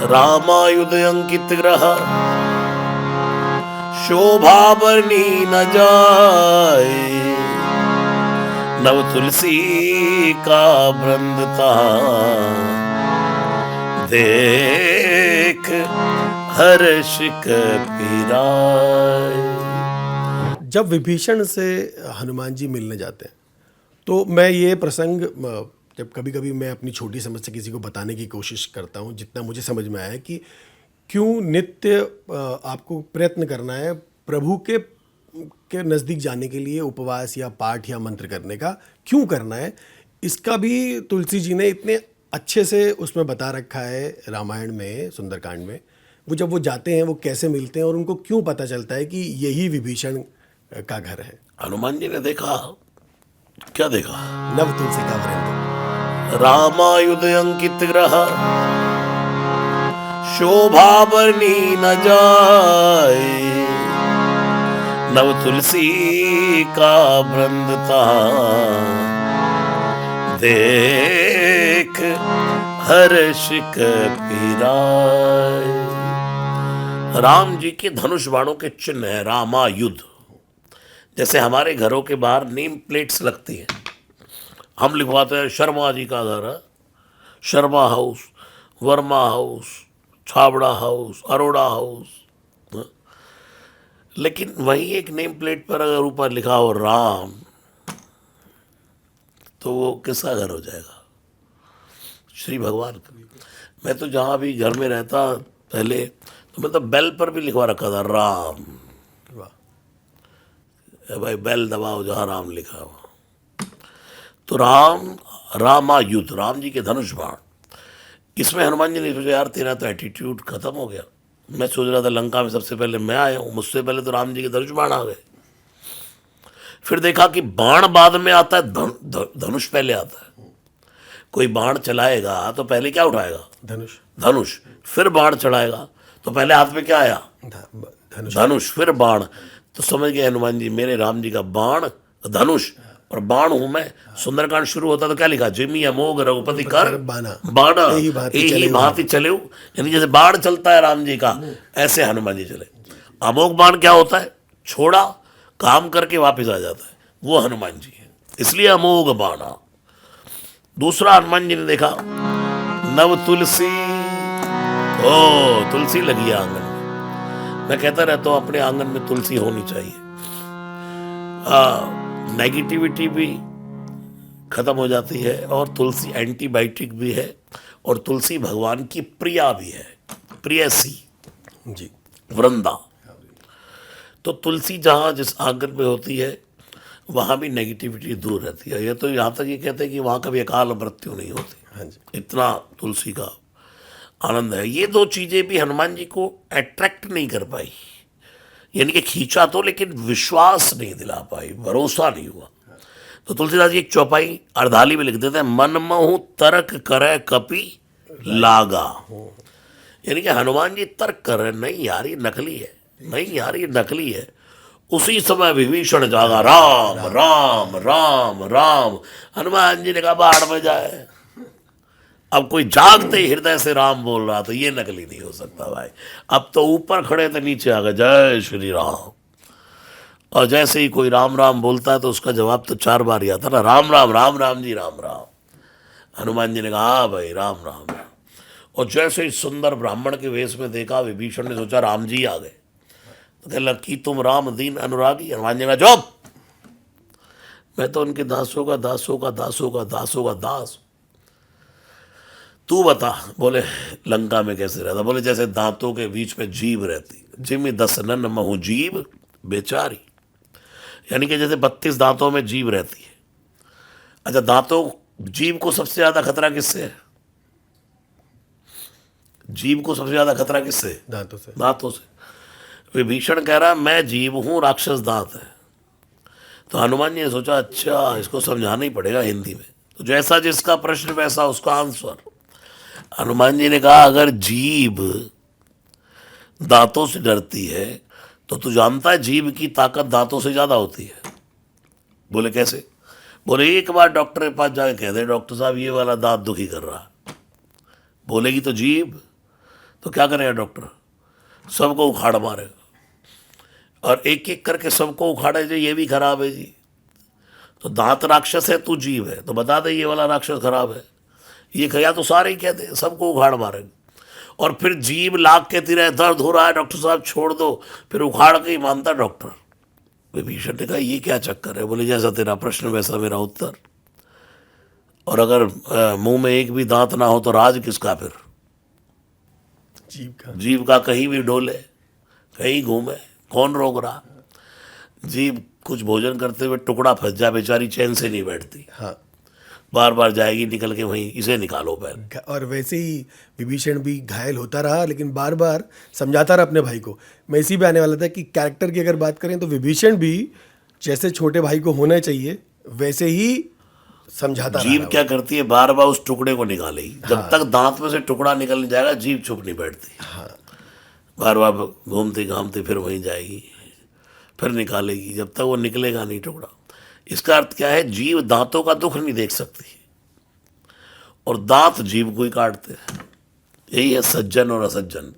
रामायुध अंकित ग्रह शोभा बरनी न जाए। नव तुलसी का वृंदता देख हर्ष कपीराय। जब विभीषण से हनुमान जी मिलने जाते हैं तो मैं ये प्रसंग जब कभी कभी मैं अपनी छोटी समझ से किसी को बताने की कोशिश करता हूँ, जितना मुझे समझ में आया है कि क्यों नित्य आपको प्रयत्न करना है प्रभु के नज़दीक जाने के लिए, उपवास या पाठ या मंत्र करने का क्यों करना है, इसका भी तुलसी जी ने इतने अच्छे से उसमें बता रखा है रामायण में, सुंदरकांड में। वो जब वो जाते हैं वो कैसे मिलते हैं और उनको क्यों पता चलता है कि यही विभीषण का घर है। हनुमान जी ने देखा, क्या देखा? नव तुलसी का वृंद। रामायुध अंकित ग्रह शोभा बरनी न जाए। नव तुलसी का वृंदता देख हर्ष कपीराय। राम जी के धनुष बाणों के चिन्ह है रामायुध। जैसे हमारे घरों के बाहर नेम प्लेट्स लगती हैं, हम लिखवाते हैं शर्मा जी का घर है, Sharma house, Verma house, Chhabra house, Arora house. लेकिन वही एक नेम प्लेट पर अगर ऊपर लिखा हो राम, तो वो किसका घर हो जाएगा? श्री भगवान का। मैं तो जहाँ भी घर में रहता पहले, तो मैं तो बेल पर भी लिखवा रखा था राम। भाई बेल दबाओ जहाँ राम लिखा हो। तो रामायुध, राम जी के धनुष बाण। इसमें हनुमान जी ने सोचा यार तेरा तो एटीट्यूड खत्म हो गया। मैं सोच रहा था लंका में सबसे पहले मैं आया हूँ, मुझसे पहले तो राम जी के धनुष बाण आ गए। फिर देखा कि बाण बाद में आता है, धनुष पहले आता है। कोई बाण चलाएगा तो पहले क्या उठाएगा? धनुष। फिर बाण चढ़ाएगा तो पहले हाथ में क्या आया? धनुष, फिर बाण। तो समझ गए हनुमान जी मेरे राम जी का बाण धनुष और बाण हूं मैं। सुंदरकांड शुरू होता तो क्या लिखा? जिमी अमोघ रघुपति कर बाणा यही भांति चले। यानी जैसे बाण चलता है राम जी का, ऐसे हनुमान जी चले। अमोघ बाण क्या होता है? छोड़ा, काम करके वापस आ जाता है, वो हनुमान जी है, इसलिए अमोघ बाणा। दूसरा हनुमान जी ने देखा नव तुलसी, ओ तुलसी लगी है आंगन में। मैं कहता रहता हूँ अपने आंगन में तुलसी होनी चाहिए। नेगेटिविटी भी खत्म हो जाती है और तुलसी एंटीबायोटिक भी है और तुलसी भगवान की प्रिया भी है, प्रियसी जी, वृंदा। तो तुलसी जहाँ जिस आंगन में होती है वहाँ भी नेगेटिविटी दूर रहती है। ये तो यहाँ तक ये कहते हैं कि वहाँ कभी अकाल मृत्यु नहीं होती। हाँ जी, इतना तुलसी का आनंद है। ये दो चीज़ें भी हनुमान जी को अट्रैक्ट नहीं कर पाई, यानी कि खींचा तो लेकिन विश्वास नहीं दिला पाई, भरोसा नहीं हुआ। तो तुलसीदास जी एक चौपाई अर्धाली में लिख देते हैं, मन महु तर्क करे कपि लागा। यानी कि हनुमान जी तर्क कर रहे, नहीं यार ये नकली है, नहीं यार ये नकली है। उसी समय विभीषण जागा, राम राम राम राम। हनुमान जी ने कहा बाढ़ में जाए। अब कोई जागते ही हृदय से राम बोल रहा, तो ये नकली नहीं हो सकता भाई। अब तो ऊपर खड़े थे नीचे आ गए, जय श्री राम। और जैसे ही कोई राम राम बोलता है तो उसका जवाब तो 4 बार ही आता ना, राम राम राम राम जी राम राम। हनुमान जी ने कहा हाँ भाई राम राम राम। और जैसे ही सुंदर ब्राह्मण के वेश में देखा विभीषण ने सोचा राम जी आ गए। तो कहने लगा कि तुम राम दीन अनुरागी। हनुमान जी ने कहा चुप, मैं तो उनके दासों का दासों का दासों का दासों का दास। तू बता। बोले लंका में कैसे रहता? बोले जैसे दांतों के बीच में जीभ रहती, जिमी 10 नन महु जीभ बेचारी। यानी कि जैसे 32 दांतों में जीभ रहती है। अच्छा, दांतों जीभ को सबसे ज्यादा खतरा किससे है? जीभ को सबसे ज्यादा खतरा किससे? दांतों से। दांतों से। विभीषण कह रहा मैं जीभ हूं, राक्षस दांत है। तो हनुमान जी ने सोचा अच्छा इसको समझाना ही पड़ेगा हिंदी में। तो जैसा जिसका प्रश्न वैसा उसका आंसर। हनुमान जी ने कहा अगर जीभ दांतों से डरती है तो तू जानता है जीभ की ताकत दांतों से ज्यादा होती है। बोले कैसे? बोले एक बार डॉक्टर के पास जाके कह दे डॉक्टर साहब ये वाला दांत दुखी कर रहा। बोलेगी तो जीभ, तो क्या करेगा डॉक्टर? सबको उखाड़ मारेगा और एक एक करके सबको उखाड़े जो ये भी खराब है जी। तो दांत राक्षस है, तू जीव है, तो बता दे ये वाला राक्षस खराब है। ये या तो सारे ही कहते हैं सबको उखाड़ मारेंगे, और फिर जीव लाख कहती रहे दर्द हो रहा है डॉक्टर साहब छोड़ दो, फिर उखाड़ के ही मानता डॉक्टर। विभीषण ने कहा ये क्या चक्कर है? बोले जैसा तेरा प्रश्न वैसा मेरा उत्तर। और अगर मुंह में एक भी दांत ना हो तो राज किसका फिर? जीव का कहीं भी डोले, कहीं घूमे, कौन रोक रहा? जीव कुछ भोजन करते हुए टुकड़ा फंस जाए, बेचारी चैन से नहीं बैठती। हाँ, बार बार जाएगी निकल के वहीं, इसे निकालो पहले। और वैसे ही विभीषण भी घायल होता रहा, लेकिन बार बार समझाता रहा अपने भाई को। मैं इसी पे आने वाला था कि कैरेक्टर की अगर बात करें तो विभीषण भी जैसे छोटे भाई को होना चाहिए वैसे ही समझाता रहा। जीव क्या करती है? बार बार उस टुकड़े को निकालेगी। जब तक दांत में से टुकड़ा निकल नहीं जाएगा जीव चुप नहीं बैठती। बार बार घूमती घामती फिर वहीं जाएगी, फिर निकालेगी, जब तक वो निकलेगा नहीं टुकड़ा। इसका अर्थ क्या है? जीव दांतों का दुख नहीं देख सकती और दांत जीव को ही काटते हैं। यही है सज्जन और असज्जन।